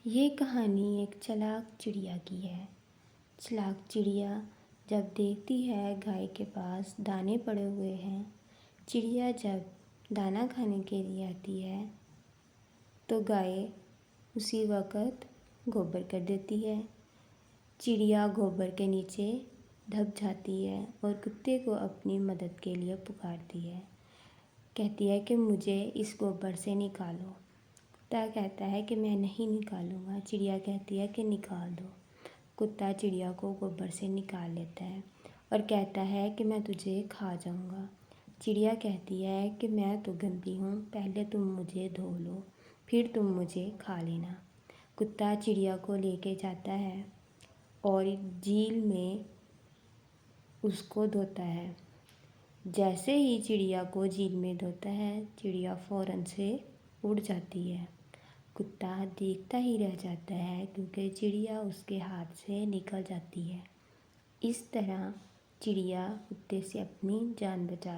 یہ کہانی ایک چلاک چڑیا کی ہے۔ چلاک چڑیا جب دیکھتی ہے گائے کے پاس دانے پڑے ہوئے ہیں، چڑیا جب دانا کھانے کے لیے آتی ہے تو گائے اسی وقت گوبر کر دیتی ہے۔ چڑیا گوبر کے نیچے دب جاتی ہے اور کتے کو اپنی مدد کے لیے پکارتی ہے، کہتی ہے کہ مجھے اس گوبر سے نکالو۔ کتا کہتا ہے کہ میں نہیں نکالوں گا۔ چڑیا کہتی ہے کہ نکال دو۔ کتا چڑیا کو گوبر سے نکال لیتا ہے اور کہتا ہے کہ میں تجھے کھا جاؤں گا۔ چڑیا کہتی ہے کہ میں تو گندی ہوں، پہلے تم مجھے دھو لو، پھر تم مجھے کھا لینا۔ کتا چڑیا کو لے کے جاتا ہے اور جھیل میں اس کو دھوتا ہے۔ جیسے ہی چڑیا کو جھیل میں دھوتا ہے، چڑیا فوراً سے اڑ جاتی ہے۔ کتا دیکھتا ہی رہ جاتا ہے کیونکہ چڑیا اس کے ہاتھ سے نکل جاتی ہے۔ اس طرح چڑیا کتے سے اپنی جان بچا